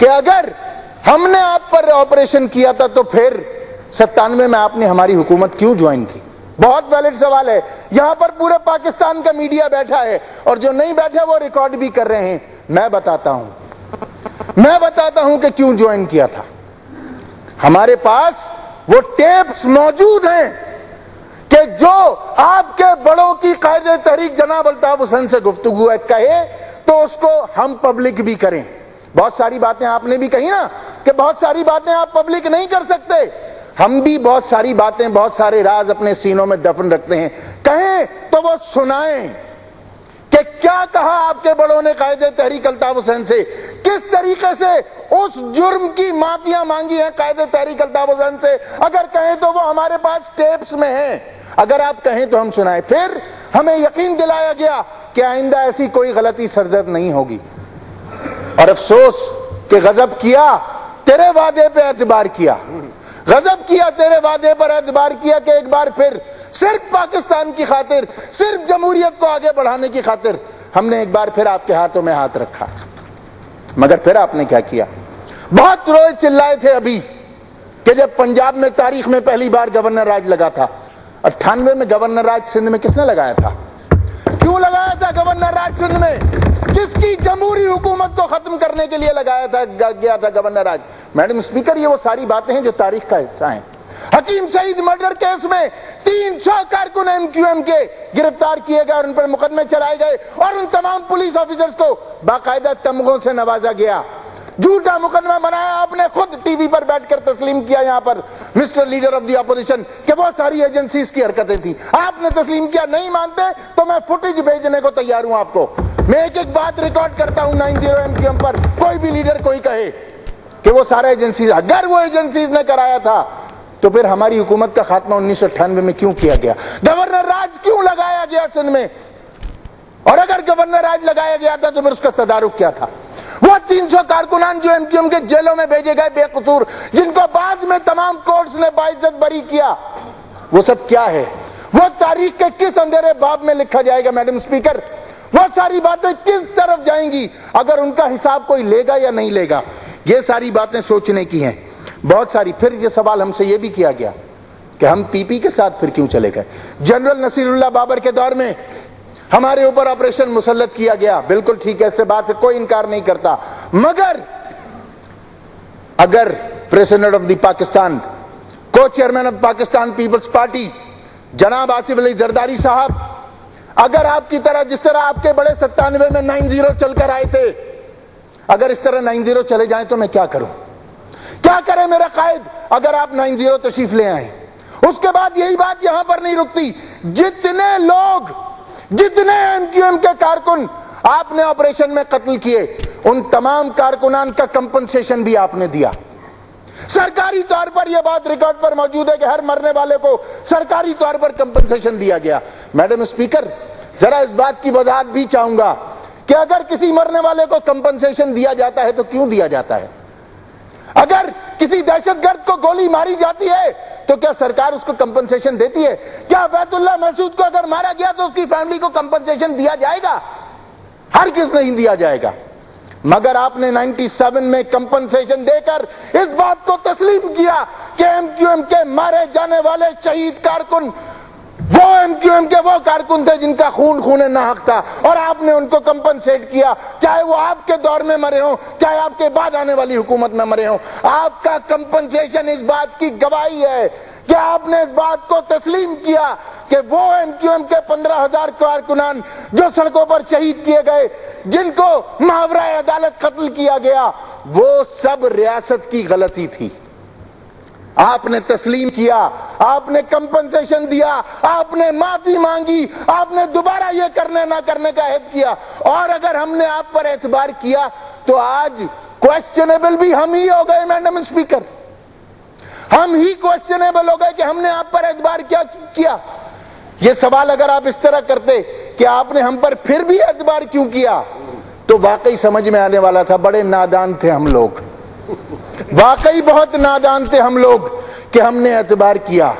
کہ اگر ہم نے آپ پر آپریشن کیا تھا تو پھر 97 میں آپ نے ہماری حکومت کیوں جوائن کی؟ بہت ویلڈ سوال ہے. یہاں پر پورے پاکستان کا میڈیا بیٹھا ہے اور جو نہیں بیٹھے وہ ریکارڈ بھی کر رہے ہیں. میں بتاتا ہوں کہ کیوں جوائن کیا تھا. ہمارے پاس وہ ٹیپس موجود ہیں کہ جو آپ کے بڑوں کی قائد تحریک جناب الطاف حسین سے گفتگو ہے کہے تو اس کو ہم پبلک بھی کریں. بہت ساری باتیں آپ نے بھی کہی نا کہ بہت ساری باتیں آپ پبلک نہیں کر سکتے. ہم بھی بہت ساری باتیں، بہت سارے راز اپنے سینوں میں دفن رکھتے ہیں. کہیں تو وہ سنائیں کہ کیا کہا آپ کے بڑوں نے قائد تحریک الطاف حسین سے، کس طریقے سے اس جرم کی معافیاں مانگی ہیں قائد تحریک الطاف حسین سے. اگر کہیں تو وہ ہمارے پاس ٹیپس میں ہیں. اگر آپ کہیں تو ہم سنائیں. پھر ہمیں یقین دلایا گیا کہ آئندہ ایسی کوئی غلطی سرزد نہیں ہوگی. اور افسوس کہ غضب کیا، تیرے وعدے پہ اعتبار کیا، غضب کیا، تیرے وعدے پر اعتبار کیا کہ ایک بار پھر صرف پاکستان کی خاطر، صرف جمہوریت کو آگے بڑھانے کی خاطر ہم نے ایک بار پھر آپ کے ہاتھوں میں ہاتھ رکھا. مگر پھر آپ نے کیا کیا؟ بہت روئے چلائے تھے ابھی کہ جب پنجاب میں تاریخ میں پہلی بار گورنر راج لگا تھا. 98 میں گورنر راج سندھ میں کس نے لگایا تھا؟ کیوں لگایا تھا گورنر راج سندھ میں؟ کس کی جمہوری حکومت کو ختم کرنے کے لیے لگایا تھا گیا تھا گورنر راج؟ میڈم اسپیکر، یہ وہ ساری باتیں ہیں جو تاریخ کا حصہ ہیں. حکیم سعید مرڈر کیس میں 300 کارکن ایم کیو ایم کے گرفتار کیے گئے اور ان پر مقدمے چلائے گئے اور ان تمام پولیس آفیسرز کو باقاعدہ تمغوں سے نوازا گیا. جھوٹا مقدمہ بنایا. آپ نے خود ٹی وی پر بیٹھ کر تسلیم کیا یہاں پر mister leader of the opposition کہ وہ ساری ایجنسیز کی حرکتیں تھیں. آپ نے تسلیم کیا. نہیں مانتے تو میں فوٹیج بھیجنے کو تیار ہوں آپ کو. میں ایک ایک بات ریکارڈ کرتا ہوں 90 ایم کیو ایم پر. کوئی بھی لیڈر کوئی کہے کہ وہ سارا ایجنسیز، اگر وہ ایجنسیز نے کرایا تھا تو پھر ہماری حکومت کا خاتمہ 1998 میں کیوں کیا گیا؟ گورنر راج کیوں لگایا گیا سندھ میں؟ اور اگر گورنر راج لگایا گیا تھا تو پھر اس کا تدارک کیا تھا؟ وہ 300 کارکنان جو ایم کیو ایم کے جیلوں میں بھیجے گئے بے قصور، جن کو بعد میں تمام کورٹس نے باعزت بری کیا، وہ سب کیا ہے؟ وہ تاریخ کے کس اندھیرے باب میں لکھا جائے گا میڈم اسپیکر؟ وہ ساری باتیں کس طرف جائیں گی اگر ان کا حساب کوئی لے گا یا نہیں لے گا؟ یہ ساری باتیں سوچنے کی ہیں بہت ساری. پھر یہ سوال ہم سے یہ بھی کیا گیا کہ ہم پی پی کے ساتھ پھر کیوں چلے گئے؟ جنرل نصیر اللہ بابر کے دور میں ہمارے اوپر آپریشن مسلط کیا گیا. بالکل ٹھیک ہے، اس سے بات سے کوئی انکار نہیں کرتا. مگر اگر پریزیڈنٹ آف دی پاکستان، کو چیئرمین آف پاکستان پیپلز پارٹی جناب آصف علی زرداری صاحب اگر آپ کی طرح، جس طرح آپ کے بڑے 97 میں 90 چل کر آئے تھے، اگر اس طرح 90 چلے جائیں تو میں کیا کروں؟ کیا کرے میرا قائد اگر آپ 90 تشریف لے آئیں؟ اس کے بعد یہی بات یہاں پر نہیں رکتی. جتنے لوگ، جتنے ایم کیو ایم کے کارکن آپ نے آپریشن میں قتل کیے، ان تمام کارکنان کا کمپنسیشن بھی آپ نے دیا. سرکاری طور پر یہ بات ریکارڈ پر موجود ہے کہ ہر مرنے والے کو سرکاری طور پر کمپنسیشن دیا گیا. میڈم اسپیکر، ذرا اس بات کی وضاحت بھی چاہوں گا کہ اگر کسی مرنے والے کو کمپنسیشن دیا جاتا ہے تو کیوں دیا جاتا ہے؟ اگر کسی دہشت گرد کو گولی ماری جاتی ہے تو کیا سرکار اس کو کمپنسیشن دیتی ہے؟ کیا بیت اللہ محسود کو اگر مارا گیا تو اس کی فیملی کو کمپنسیشن دیا جائے گا؟ ہرگز نہیں دیا جائے گا. مگر آپ نے 97 میں کمپنسیشن دے کر اس بات کو تسلیم کیا کہ ایم کیو ایم کے مارے جانے والے شہید کارکن وہ ایم کیو ایم کے وہ کارکن تھے جن کا خون ناحق تھا، اور آپ نے ان کو کمپنسیٹ کیا، چاہے وہ آپ کے دور میں مرے ہوں، چاہے آپ کے بعد آنے والی حکومت میں مرے ہوں. آپ کا کمپنسیشن اس بات کی گواہی ہے کہ آپ نے اس بات کو تسلیم کیا کہ وہ ایم کیو ایم کے 15,000 کارکنان جو سڑکوں پر شہید کیے گئے، جن کو محاورہ عدالت قتل کیا گیا، وہ سب ریاست کی غلطی تھی. آپ نے تسلیم کیا، آپ نے کمپنسیشن دیا، آپ نے معافی مانگی، آپ نے دوبارہ یہ کرنے نہ کرنے کا عہد کیا. اور اگر ہم نے آپ پر اعتبار کیا تو آج کوسچنیبل بھی ہم ہی ہو گئے میڈم اسپیکر. ہم ہی کوسچنیبل ہو گئے کہ ہم نے آپ پر اعتبار کیا. یہ سوال اگر آپ اس طرح کرتے کہ آپ نے ہم پر پھر بھی اعتبار کیوں کیا تو واقعی سمجھ میں آنے والا تھا. بڑے نادان تھے ہم لوگ، واقعی بہت نادان تھے ہم لوگ کہ ہم نے اعتبار کیا.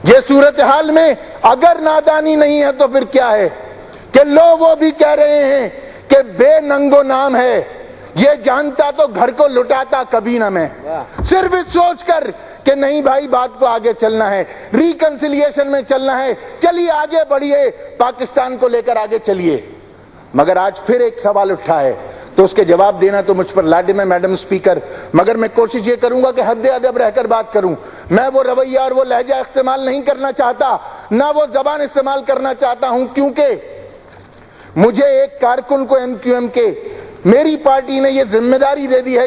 یہ صورتحال میں اگر نادانی نہیں ہے تو پھر کیا ہے کہ لوگ وہ بھی کہہ رہے ہیں کہ بے ننگو نام ہے، یہ جانتا تو گھر کو لٹاتا کبھی نہ میں، صرف اس سوچ کر کہ نہیں بھائی بات کو آگے چلنا ہے، ریکنسیلیشن میں چلنا ہے، چلیے آگے بڑھیے، پاکستان کو لے کر آگے چلیے۔ مگر آج پھر ایک سوال اٹھا ہے تو اس کے جواب دینا تو مجھ پر لازم ہے میڈم اسپیکر، مگر میں کوشش یہ کروں گا کہ حد ادب رہ کر بات کروں۔ میں وہ رویہ اور وہ لہجہ استعمال نہیں کرنا چاہتا، نہ وہ زبان استعمال کرنا چاہتا ہوں، کیونکہ مجھے ایک کارکن کو ایم کیو ایم کے میری پارٹی نے یہ ذمہ داری دے دی ہے